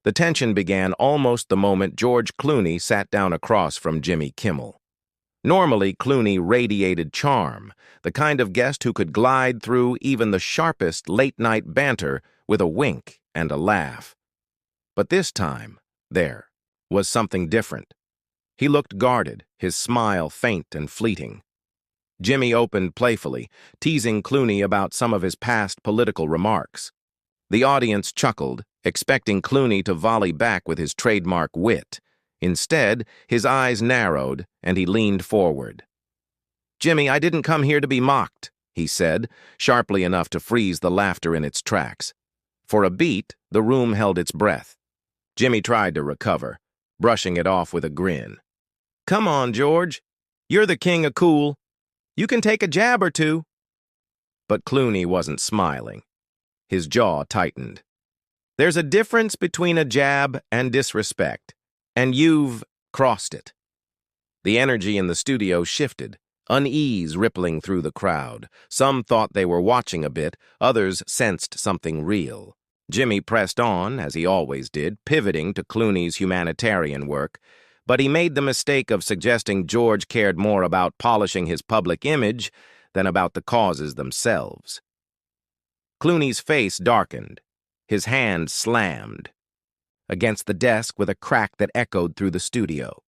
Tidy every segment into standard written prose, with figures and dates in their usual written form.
The tension began almost the moment George Clooney sat down across from Jimmy Kimmel. Normally, Clooney radiated charm, the kind of guest who could glide through even the sharpest late-night banter with a wink and a laugh. But this time, there was something different. He looked guarded, his smile faint and fleeting. Jimmy opened playfully, teasing Clooney about some of his past political remarks. The audience chuckled, expecting Clooney to volley back with his trademark wit. Instead, his eyes narrowed, and he leaned forward. "Jimmy, I didn't come here to be mocked," he said, sharply enough to freeze the laughter in its tracks. For a beat, the room held its breath. Jimmy tried to recover, brushing it off with a grin. "Come on, George. You're the king of cool. You can take a jab or two." But Clooney wasn't smiling. His jaw tightened. "There's a difference between a jab and disrespect, and you've crossed it." The energy in the studio shifted, unease rippling through the crowd. Some thought they were watching a bit, others sensed something real. Jimmy pressed on, as he always did, pivoting to Clooney's humanitarian work, but he made the mistake of suggesting George cared more about polishing his public image than about the causes themselves. Clooney's face darkened. His hand slammed against the desk with a crack that echoed through the studio.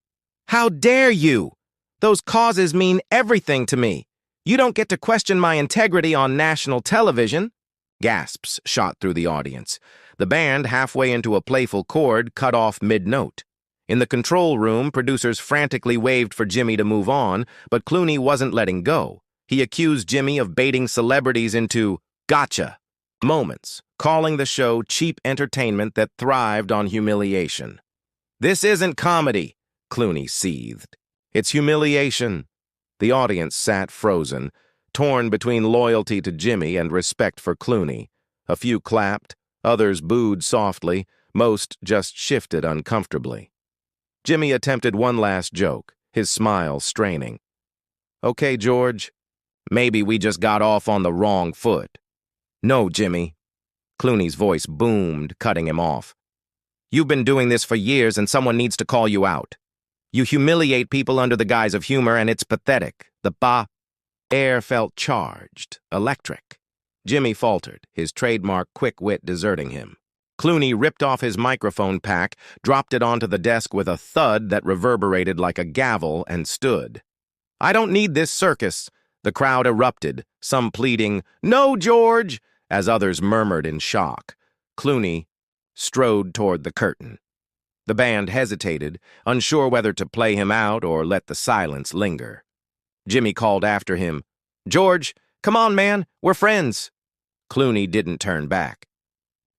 "How dare you! Those causes mean everything to me. You don't get to question my integrity on national television." Gasps shot through the audience. The band, halfway into a playful chord, cut off mid-note. In the control room, producers frantically waved for Jimmy to move on, but Clooney wasn't letting go. He accused Jimmy of baiting celebrities into gotcha moments, calling the show cheap entertainment that thrived on humiliation. "This isn't comedy," Clooney seethed. "It's humiliation." The audience sat frozen, torn between loyalty to Jimmy and respect for Clooney. A few clapped, others booed softly, most just shifted uncomfortably. Jimmy attempted one last joke, his smile straining. "Okay, George, maybe we just got off on the wrong foot." "No, Jimmy." Clooney's voice boomed, cutting him off. "You've been doing this for years, and someone needs to call you out. You humiliate people under the guise of humor, and it's pathetic." The air felt charged, electric. Jimmy faltered, his trademark quick wit deserting him. Clooney ripped off his microphone pack, dropped it onto the desk with a thud that reverberated like a gavel, and stood. "I don't need this circus." The crowd erupted, some pleading, "No, George!" as others murmured in shock. Clooney strode toward the curtain. The band hesitated, unsure whether to play him out or let the silence linger. Jimmy called after him, "George, come on, man, we're friends." Clooney didn't turn back.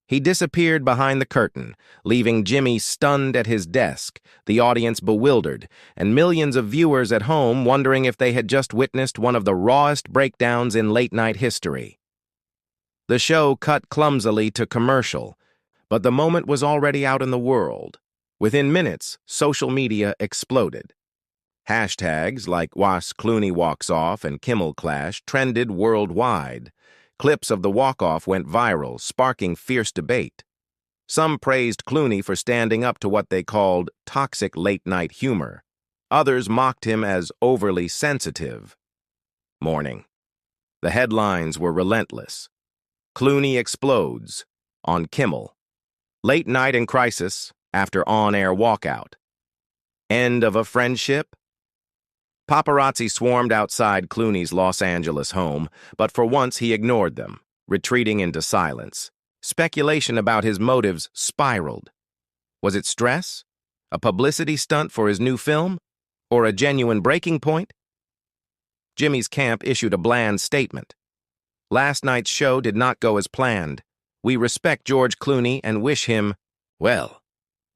He disappeared behind the curtain, leaving Jimmy stunned at his desk, the audience bewildered, and millions of viewers at home wondering if they had just witnessed one of the rawest breakdowns in late-night history. The show cut clumsily to commercial, but the moment was already out in the world. Within minutes, social media exploded. Hashtags like "Was Clooney Walks Off" and "Kimmel Clash" trended worldwide. Clips of the walk-off went viral, sparking fierce debate. Some praised Clooney for standing up to what they called toxic late-night humor. Others mocked him as overly sensitive. Morning. The headlines were relentless. Clooney explodes on Kimmel. Late night in crisis after on-air walkout. End of a friendship? Paparazzi swarmed outside Clooney's Los Angeles home, but for once he ignored them, retreating into silence. Speculation about his motives spiraled. Was it stress? A publicity stunt for his new film? Or a genuine breaking point? Jimmy's camp issued a bland statement. "Last night's show did not go as planned. We respect George Clooney and wish him well."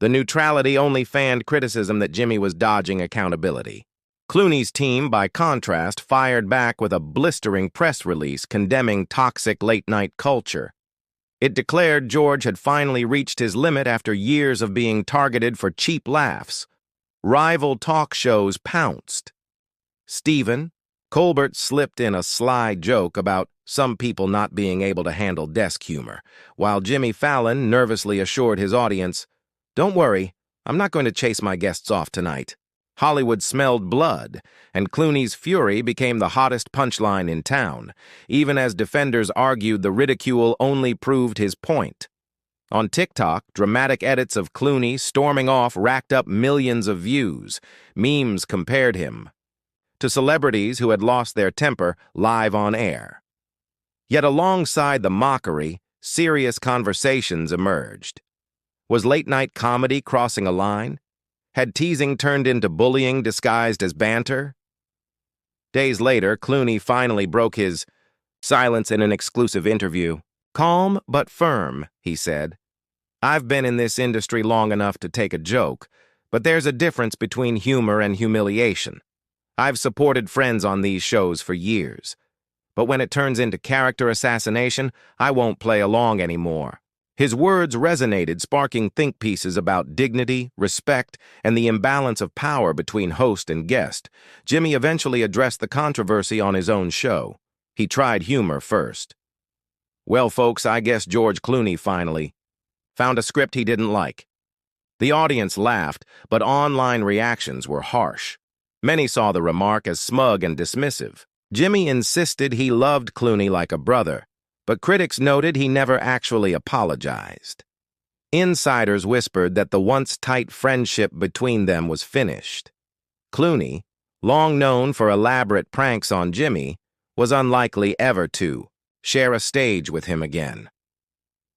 The neutrality only fanned criticism that Jimmy was dodging accountability. Clooney's team, by contrast, fired back with a blistering press release condemning toxic late-night culture. It declared George had finally reached his limit after years of being targeted for cheap laughs. Rival talk shows pounced. Stephen Colbert slipped in a sly joke about some people not being able to handle desk humor, while Jimmy Fallon nervously assured his audience, Don't worry, I'm not going to chase my guests off tonight. Hollywood smelled blood, and Clooney's fury became the hottest punchline in town, even as defenders argued the ridicule only proved his point. On TikTok, dramatic edits of Clooney storming off racked up millions of views. Memes compared him to celebrities who had lost their temper live on air. Yet alongside the mockery, serious conversations emerged. Was late-night comedy crossing a line? Had teasing turned into bullying disguised as banter? Days later, Clooney finally broke his silence in an exclusive interview. Calm but firm, he said. I've been in this industry long enough to take a joke, but there's a difference between humor and humiliation. I've supported friends on these shows for years. But when it turns into character assassination, I won't play along anymore. His words resonated, sparking think pieces about dignity, respect, and the imbalance of power between host and guest. Jimmy eventually addressed the controversy on his own show. He tried humor first. Well, folks, I guess George Clooney finally found a script he didn't like. The audience laughed, but online reactions were harsh. Many saw the remark as smug and dismissive. Jimmy insisted he loved Clooney like a brother, but critics noted he never actually apologized. Insiders whispered that the once tight friendship between them was finished. Clooney, long known for elaborate pranks on Jimmy, was unlikely ever to share a stage with him again.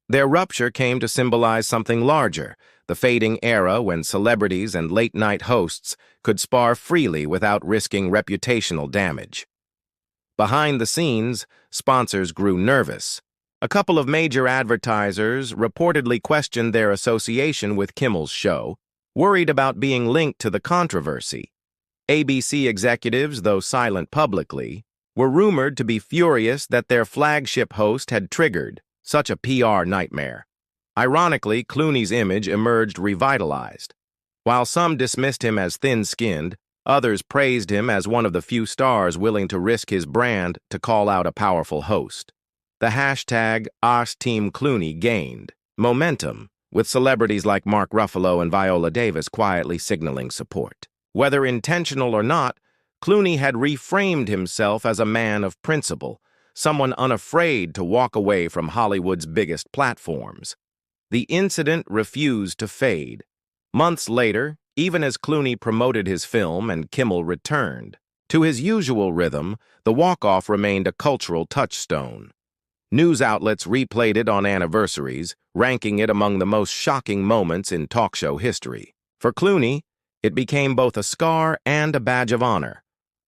Their rupture came to symbolize something larger, the fading era when celebrities and late-night hosts could spar freely without risking reputational damage. Behind the scenes, sponsors grew nervous. A couple of major advertisers reportedly questioned their association with Kimmel's show, worried about being linked to the controversy. ABC executives, though silent publicly, were rumored to be furious that their flagship host had triggered such a PR nightmare. Ironically, Clooney's image emerged revitalized. While some dismissed him as thin-skinned, others praised him as one of the few stars willing to risk his brand to call out a powerful host. The hashtag #OsTeamClooney gained momentum, with celebrities like Mark Ruffalo and Viola Davis quietly signaling support. Whether intentional or not, Clooney had reframed himself as a man of principle, someone unafraid to walk away from Hollywood's biggest platforms. The incident refused to fade. Months later, even as Clooney promoted his film and Kimmel returned to his usual rhythm, the walk-off remained a cultural touchstone. News outlets replayed it on anniversaries, ranking it among the most shocking moments in talk show history. For Clooney, it became both a scar and a badge of honor.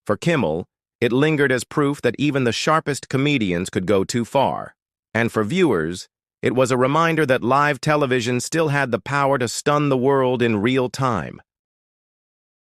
For Kimmel, it lingered as proof that even the sharpest comedians could go too far. And for viewers, it was a reminder that live television still had the power to stun the world in real time.